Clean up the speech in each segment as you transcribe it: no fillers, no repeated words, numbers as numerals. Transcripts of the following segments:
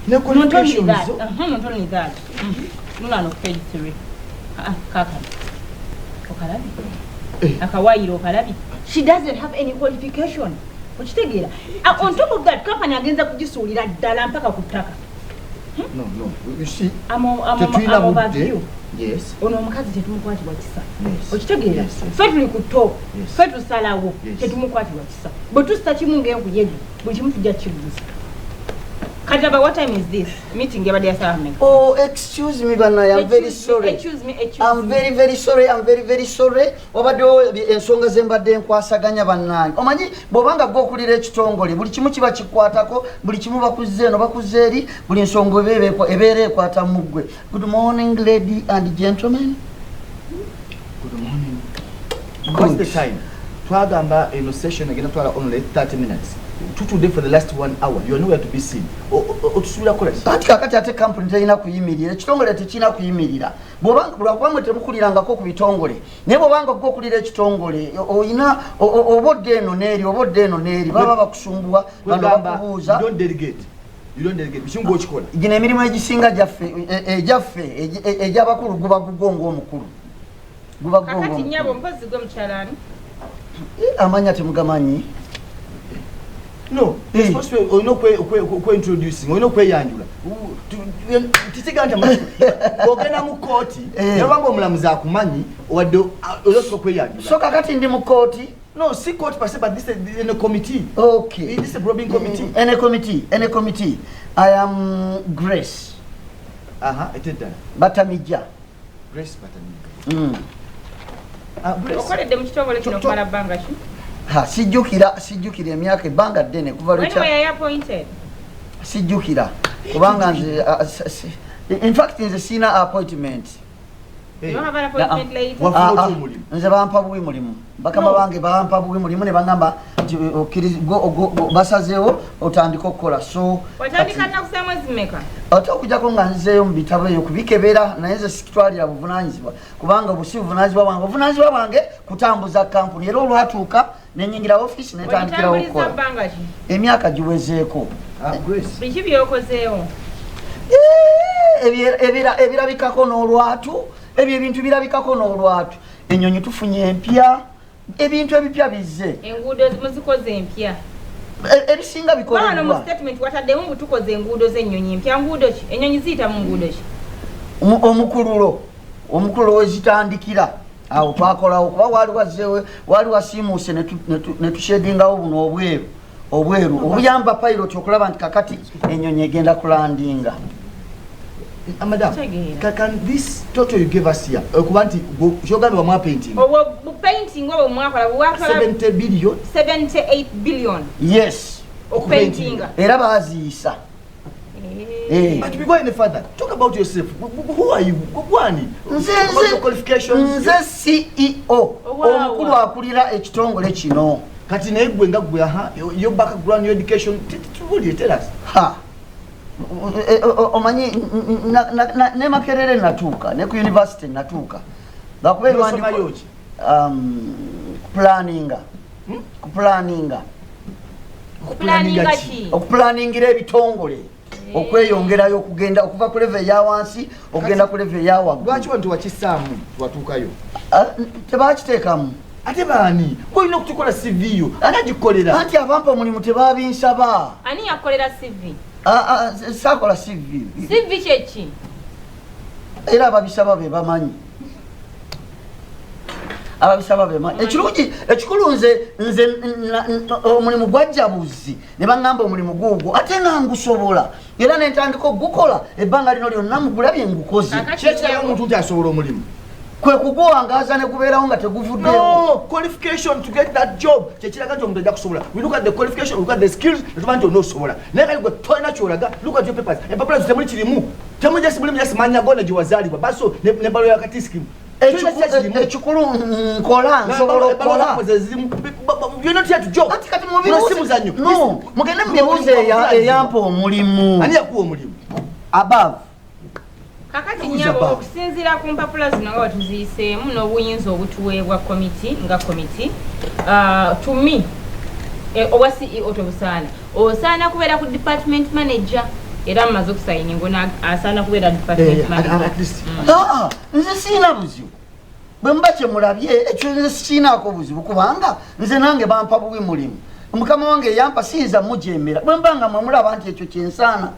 No qualifications. Not only that. No, page 3. Kaka. Okalabi. Akawairo okalabi. She doesn't have any qualification. Okitegera. On top of that, company agenza kugisuulira ddala mpaka ku ttaka. No. You see, I'm over you. Yes. Ono omukazi tetumukwatibwa kisa. Okitegeera. Ffe tuli ku top. Ffe tusalawo. Tetumukwatibwa kisa. Bwe tusta kimu ng'enkuyege. Buli kimu tujja kibuuza. Kajaba, what time is this? Meeting yabadde yasala mmeka? Oh, excuse me, Bana. I'm very sorry. Excuse me. I'm very sorry. I'm very sorry. Obadde ensonga zembadde nkwasaganya bannange. Omanyi bw'obanga gwokulira ekitongole buli kimu kiba kikwatako, buli kimu bakuzze eno bakuzze eri, buli ensonga ebeera ekwata mu ggwe. Good morning, lady and gentlemen. Good morning. What's the time? Twagamba eno session egenda twala only 30 minutes. Today for the last 1 hour. You are nowhere to be seen. Otusubira kola. Ati kakati ate company terina kuyimirira. Ekitongole tekina kuyimirira. Bw'obanga temukulirangako ku bitongole. Naye bw'obanga gwokulira ekitongole oyina obodde eno n'eri baba bakusumbuwa bano bakubuuza. You don't delegate. Bishingo okikola. Gino emirimu egisinga gyaffe egy'abakulu guba gugongo omukulu. Kakati nnyabo mpozi gwe mukyalani. Amanya temugamanyi. No, you're supposed to introducing, or no kweyanjula. Tisiganja matu. Ogenda mu court, yabango mulamuza akumanyi wadde also kweyanjula. So kakati ndi mu court? No, see court per se, but this is in a committee. Okay. This is a bribing committee. Any committee. I am Grace. I did that. Batamija. Grace Batamija. Grace. Okoledde mu kitongole kino kumala bbanga ki? Sijjukira emyaka ebbanga ddene kuva lukya. When were you appointed? Sijjukira kubanga nze in fact nze sina appointment. You don't have an appointment later? Nze bampa buwi mulimu. Bakama bange bampa buwi mulimu ne bangamba basazeewo otandika okukola. So watandika nakusema mwezi mmeka? Okujjako nga nzeeyo mu bitabo eyo kubikebera naye nze sikitwalira buvunaanyizibwa kubanga obusi buvunaanyizibwa bwange kutambuza kampuni era olwatuuka nenyingira office netandikirawo okukola. Emyaka giwezeeko. Biki byokozeewo? Ebirabikako n'olwatu, ebyo ebintu birabikako n'olwatu. Ennyonyi tufunye empya, ebintu ebipya bizze. Enguudo muzikoze empya. Ebisinga bikolebwa. Bano mu statement wataddemu mbu tukoze enguudo z'ennyonyi empya. Nguudo ki? Ennyonyi ziyita mu nguudo ki? Omukululo wezitandikira. Awo twakolawo kuba wali wasiimuuse ne tushedingawo buno obweru obuyamba pilot okulaba nti kakati ennyonyi egenda kulandinga. Madam, can this total you give us here? Okubanti shogambe wa painting. Painting wa mwakola 70 billion. 78 billion. Yes. Painting. Era baziisa. But we go any further. Talk about yourself. Who are you? Gwani? About your qualifications. Nze CEO. Omukulu akulira ekitongole kino. Kati naye gwe nga gwe your background, your education, tell us. Omanyi ne Makerere natuuka ne ku university natuuka. Bakubera okuplaningira ebitongole okweyongerayo okugenda okuva ku level ya wansi okugenda ku level ya waggulu. Lwaki wantu wakisaamu watuukayo? Tebakiteekamu. Ate baani olina okutukola CV yo anagikolera. Anti abampa omulimu tebabinsaba. Ani yakolera CV? Saakola CV. CV kyeki? Era ababisaba be bamanyi. Ekirungi ekikulu nze omulimu gwajjabuzi ne bangamba omulimu gwogwo ate nga ngusobola era nentandika okugukola ebbanga lino lyonna mugulabye ngukoze. Kyekiraga omuntu nti asobola omulimu kwe kuguwangaaza ne gubeerawo nga teguvuddewo. No, qualification to get that job kyekiraga nti omuntu ajja kusobola. We look at the qualification, we look at the skills, netuba nti onoosobola. Naye kali gwe tolina kyolaga, look at your papers. Empapula zo temuli kirimu. Temuli jasi mulimu jasi manya gonna gye wazaalibwa. Baso ne balo ya katiskimu. Ekikulu nkola nsobola okukola. You're not here to job. Kati mubimuzanyo. No, mugende mubibuuze eyampa omulimu. Ani yakuwa omulimu? Above. Kakati nnyabo okusinziira ku mpapula zino nga tuziyiseemu n'obuyinza obutuweebwa komiti nga komiti to me owa CEO tobusaana osaana kubeera ku department manager era amaze okusayini ngona asaana kubeera department manager. Nze siina buzibu bwe mba kyemulabye ekyo nze sikiinaako buzibu kubanga nze nange bampa bubi mulimu mukama wange yampa siyinza mujemera bwe mbanga mwemulaba nti ekyo kyensaana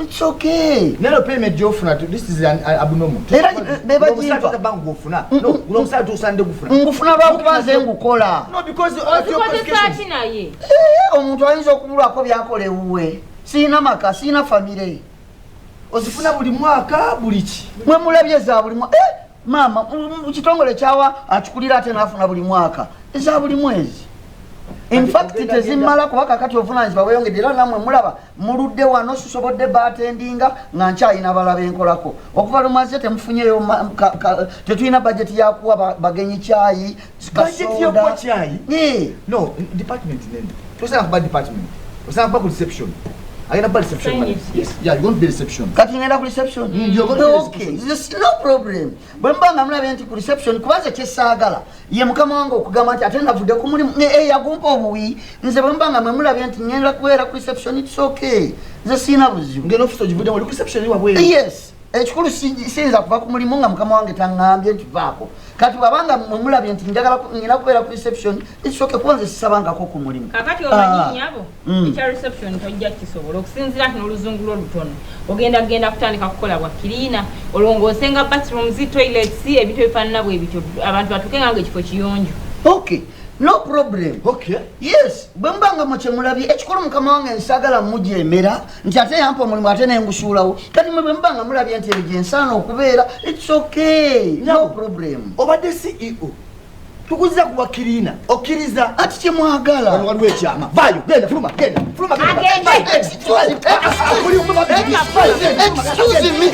it's okay. Nero payment gyofuna this is an abnormal. Era bebagimpa bangofuna no gunomusala tusande gufuna ngufuna lwakuba nze ngukola. No because ozikozesa naye omuntu ayinza okubulwako byakola ewuwe siina maka siina famire ozifuna buli mwaka buli ki mwe mulabye za buli mwaka mama kitongole kyawa akikulira ate naafuna buli mwaka eza buli mwezi. In fact tezimala kuba kakati ovunaanyizibwa bweyongedde era namwe mulaba muludde wano sisobodde baatendinga nga nkyayina balaba enkolako okuva lumaze temufunyeyo tetulina bajeti yakuwa bagenyi kyayi kyayi no department nende tosana kuba department osana kuba ku reception agenda kuba reception yes yeah you won't be reception kati ngenda ku reception okay there's no problem bwe mbanga mulabe nti ku reception kubaze kyesaagala ye mukama wange okugamba nti ate navudde ku mulimu yagumpa obuwi nze bwe mbanga mwe mulabe nti ngenda kubeera ku reception it's okay nze siina buzibu ngeno office ogivuddemu oli ku reception wabwe yes ekikulu siyinza kuva ku mulimu nga mukama wange taŋŋambye nti vaako kati bwabanga mumulabye nti njagala ngina kubeera ku reception ekisooke kuba nze sisabangako ku mulimu kakati omanyi nyabo ekya reception tojja kisobola okusinziira nti n'oluzungu lw'olutono ogenda kutandika kukola bwa kiriina olongoosenga bathrooms toilets ebintu ebifaanana bwe bityo abantu batuuke nga ekifo kiyonjo. Okay no problem. Okay yes bwe mbanga mu kyemulabye ekikulu mukama wange nsagala mujemera nti ate yampa omulimu ate nengusuulawo kati mwe bwe mbanga mulabye nti ebyo gyensaana okubeera it's okay no problem. Obadde CEO tukuziza kuba kiriina okkiriza ati kyemwagala waliwo ekyama vayo genda fuluma excuse me